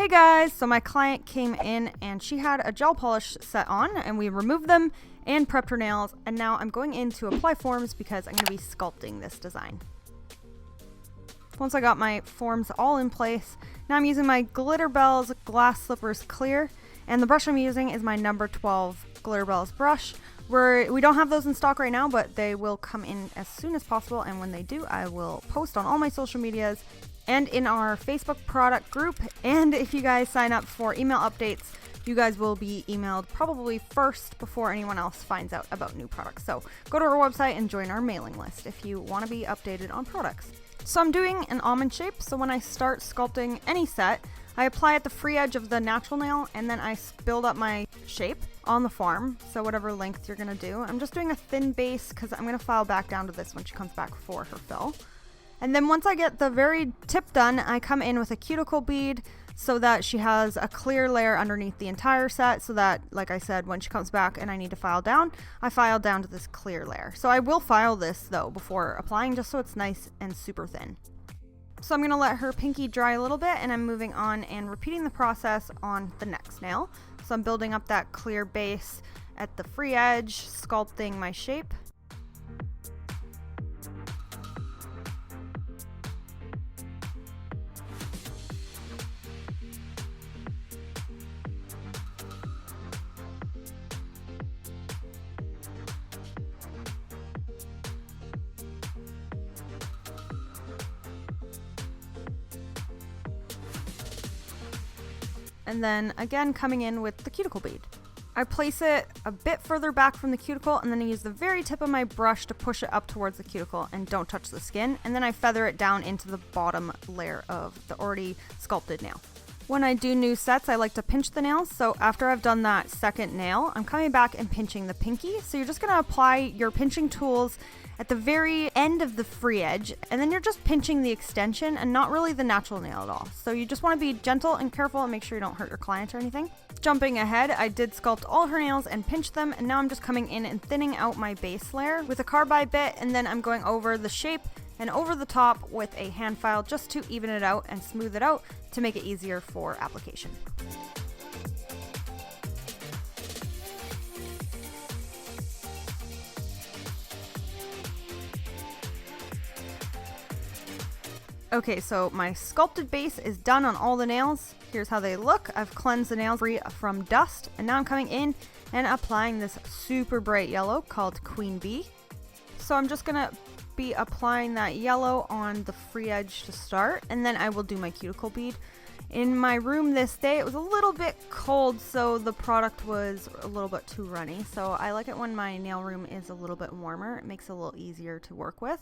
guys, so my client came in and she had a gel polish set on and we removed them and prepped her nails, and now I'm going in to apply forms because I'm going to be sculpting this design. Once I got my forms all in place, now I'm using my Glitterbels Glass Slippers Clear, and the brush I'm using is my number 12 Glitterbels brush. We don't have those in stock right now, but they will come in as soon as possible, and when they do, I will post on all my social medias and in our Facebook product group. And if you guys sign up for email updates, you guys will be emailed probably first before anyone else finds out about new products. So go to our website and join our mailing list if you want to be updated on products. So I'm doing an almond shape. So when I start sculpting any set, I apply at the free edge of the natural nail, and then I build up my shape on the form. So whatever length you're going to do. I'm just doing a thin base because I'm going to file back down to this when she comes back for her fill. And then once I get the very tip done, I come in with a cuticle bead so that she has a clear layer underneath the entire set, so that, like I said, when she comes back and I need to file down, I file down to this clear layer. So I will file this though before applying, just so it's nice and super thin. So I'm going to let her pinky dry a little bit, and I'm moving on and repeating the process on the next nail. So I'm building up that clear base at the free edge, sculpting my shape. And then again coming in with the cuticle bead. I place it a bit further back from the cuticle, and then I use the very tip of my brush to push it up towards the cuticle and don't touch the skin, and then I feather it down into the bottom layer of the already sculpted nail. When I do new sets, I like to pinch the nails, so after I've done that second nail, I'm coming back and pinching the pinky. So you're just going to apply your pinching tools at the very end of the free edge, and then you're just pinching the extension and not really the natural nail at all. So you just want to be gentle and careful and make sure you don't hurt your client or anything. Jumping ahead, I did sculpt all her nails and pinch them, and now I'm just coming in and thinning out my base layer with a carbide bit, and then I'm going over the shape and over the top with a hand file just to even it out and smooth it out to make it easier for application. Okay, so my sculpted base is done on all the nails. Here's how they look. I've cleansed the nails free from dust, and now I'm coming in and applying this super bright yellow called Queen Bee. So I'm just gonna be applying that yellow on the free edge to start, and then I will do my cuticle bead. In my room this day, it was a little bit cold, so the product was a little bit too runny. So I like it when my nail room is a little bit warmer. It makes it a little easier to work with.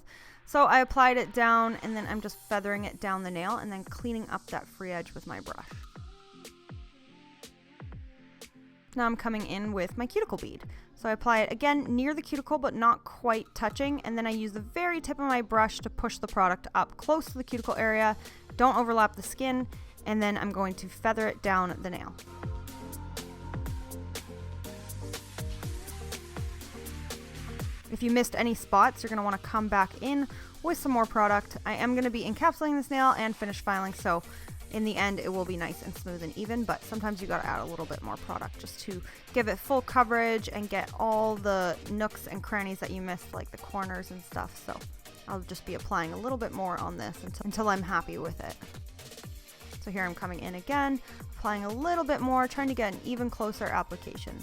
So I applied it down, and then I'm just feathering it down the nail and then cleaning up that free edge with my brush. Now I'm coming in with my cuticle bead. So I apply it again near the cuticle but not quite touching, and then I use the very tip of my brush to push the product up close to the cuticle area. Don't overlap the skin, and then I'm going to feather it down the nail. If you missed any spots, you're going to want to come back in with some more product. I am going to be encapsulating this nail and finish filing, so in the end it will be nice and smooth and even, but sometimes you got to add a little bit more product just to give it full coverage and get all the nooks and crannies that you missed, like the corners and stuff. So I'll just be applying a little bit more on this until I'm happy with it. So here I'm coming in again, applying a little bit more, trying to get an even closer application.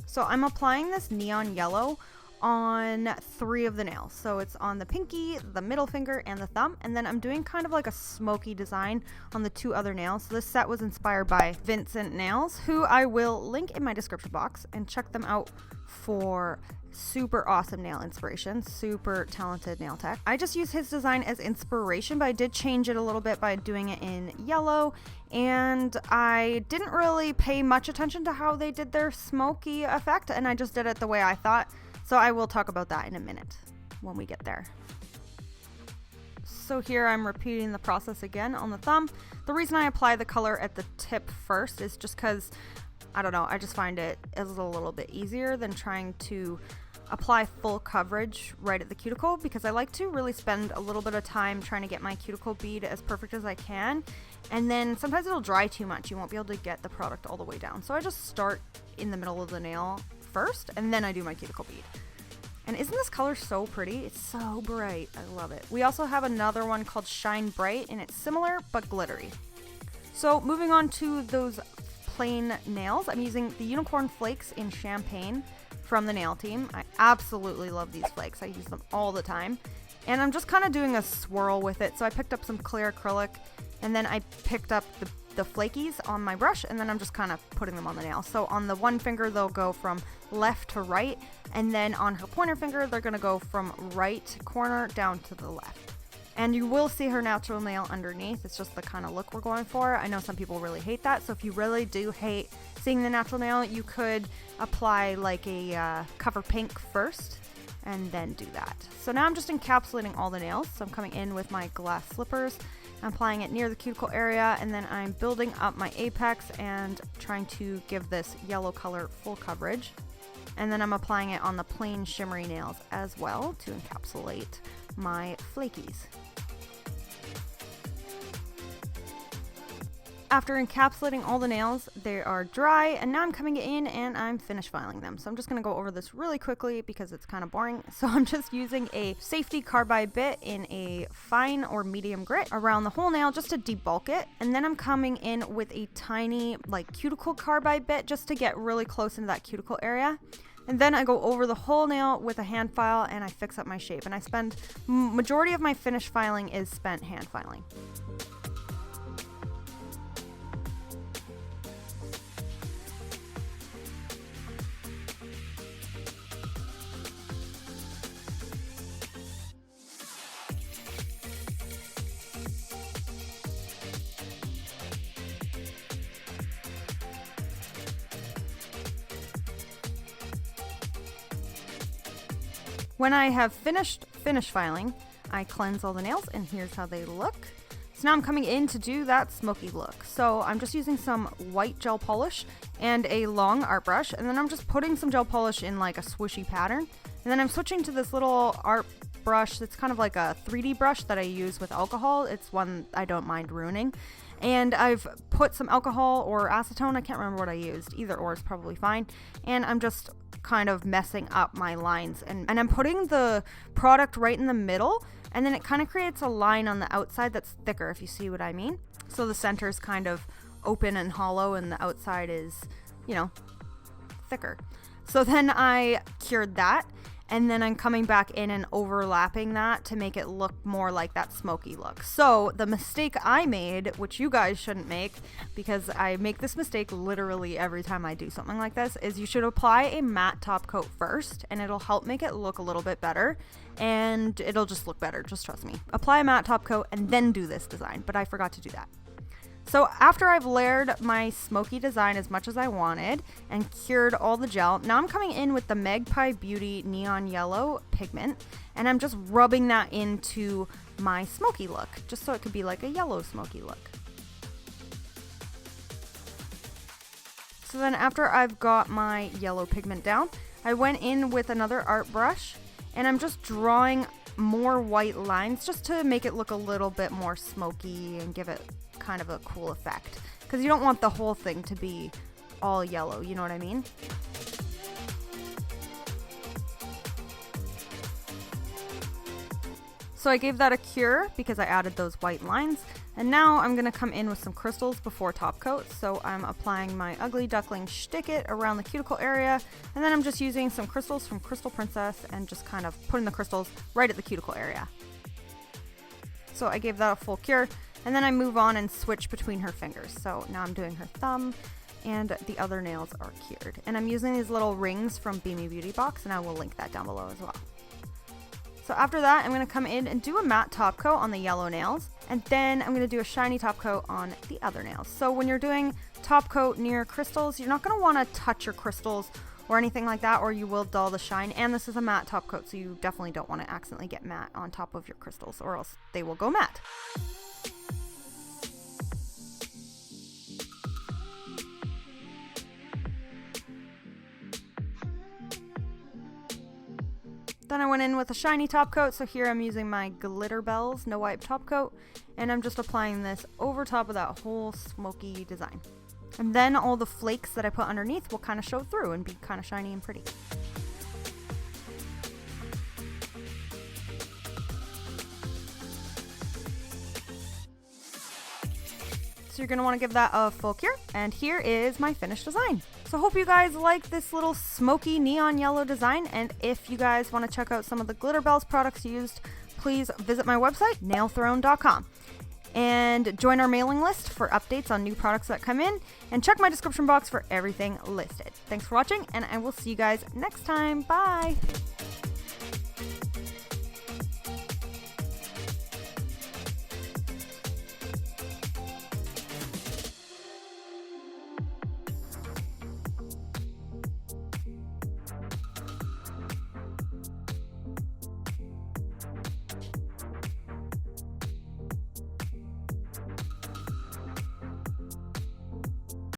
So I'm applying this neon yellow on 3 of the nails. So it's on the pinky, the middle finger, and the thumb. And then I'm doing kind of like a smoky design on the 2 other nails. So this set was inspired by Vincent nails, who I will link in my description box, and check them out for super awesome nail inspiration, super talented nail tech. I just use his design as inspiration, but I did change it a little bit by doing it in yellow, and I didn't really pay much attention to how they did their smoky effect, and I just did it the way I thought. So I will talk about that in a minute when we get there. So here I'm repeating the process again on the thumb. The reason I apply the color at the tip first is just because, I don't know, I just find it is a little bit easier than trying to apply full coverage right at the cuticle because I like to really spend a little bit of time trying to get my cuticle bead as perfect as I can. And then sometimes it'll dry too much. You won't be able to get the product all the way down. So I just start in the middle of the nail first and then I do my cuticle bead. And isn't this color so pretty? It's so bright. I love it. We also have another one called Shine Bright, and it's similar but glittery. So moving on to those plain nails, I'm using the Unicorn Flakes in Champagne from the nail team. I absolutely love these flakes. I use them all the time. And I'm just kind of doing a swirl with it. So I picked up some clear acrylic, and then I picked up the flakies on my brush, and then I'm just kind of putting them on the nail. So on the one finger, they'll go from left to right, and then on her pointer finger, they're going to go from right corner down to the left. And you will see her natural nail underneath. It's just the kind of look we're going for. I know some people really hate that, so if you really do hate seeing the natural nail, you could apply like a cover pink first and then do that. So now I'm just encapsulating all the nails. So I'm coming in with my glass slippers, I'm applying it near the cuticle area, and then I'm building up my apex and trying to give this yellow color full coverage. And then I'm applying it on the plain shimmery nails as well to encapsulate my flakies. After encapsulating all the nails, they are dry, and now I'm coming in and I'm finish filing them. So I'm just going to go over this really quickly because it's kind of boring. So I'm just using a safety carbide bit in a fine or medium grit around the whole nail just to debulk it. And then I'm coming in with a tiny like cuticle carbide bit just to get really close into that cuticle area. And then I go over the whole nail with a hand file and I fix up my shape. And I spend majority of my finish filing is spent hand filing. When I have finished finish filing, I cleanse all the nails, and here's how they look. So now I'm coming in to do that smoky look. So I'm just using some white gel polish and a long art brush, and then I'm just putting some gel polish in like a swooshy pattern. And then I'm switching to this little art brush that's kind of like a 3D brush that I use with alcohol. It's one I don't mind ruining. And I've put some alcohol or acetone, I can't remember what I used, either or is probably fine. And I'm just kind of messing up my lines, and I'm putting the product right in the middle, and then it kind of creates a line on the outside that's thicker, if you see what I mean. So the center is kind of open and hollow, and the outside is, you know, thicker. So then I cured that, and then I'm coming back in and overlapping that to make it look more like that smoky look. So the mistake I made, which you guys shouldn't make, because I make this mistake literally every time I do something like this, is you should apply a matte top coat first, and it'll help make it look a little bit better, and it'll just look better, just trust me. Apply a matte top coat and then do this design, but I forgot to do that. So after I've layered my smoky design as much as I wanted and cured all the gel, now I'm coming in with the Magpie Beauty Neon Yellow pigment, and I'm just rubbing that into my smoky look, just so it could be like a yellow smoky look. So then after I've got my yellow pigment down, I went in with another art brush, and I'm just drawing more white lines just to make it look a little bit more smoky and give it kind of a cool effect, because you don't want the whole thing to be all yellow, you know what I mean? So I gave that a cure because I added those white lines, and now I'm going to come in with some crystals before top coat. So I'm applying my Ugly Duckling Shtick It around the cuticle area, and then I'm just using some crystals from Crystal Princess and just kind of putting the crystals right at the cuticle area. So I gave that a full cure, and then I move on and switch between her fingers. So now I'm doing her thumb, and the other nails are cured. And I'm using these little rings from Bemi Beauty Box, and I will link that down below as well. So after that, I'm going to come in and do a matte top coat on the yellow nails, and then I'm going to do a shiny top coat on the other nails. So when you're doing top coat near crystals, you're not going to want to touch your crystals or anything like that, or you will dull the shine. And this is a matte top coat, so you definitely don't want to accidentally get matte on top of your crystals, or else they will go matte. Then I went in with a shiny top coat, so here I'm using my Glitterbels no wipe top coat, and I'm just applying this over top of that whole smoky design. And then all the flakes that I put underneath will kind of show through and be kind of shiny and pretty. So you're going to want to give that a full cure, and here is my finished design. So hope you guys like this little smoky neon yellow design, and if you guys want to check out some of the Glitterbels products used, please visit my website, nailthrone.com, and join our mailing list for updates on new products that come in, and check my description box for everything listed. Thanks for watching, and I will see you guys next time. Bye!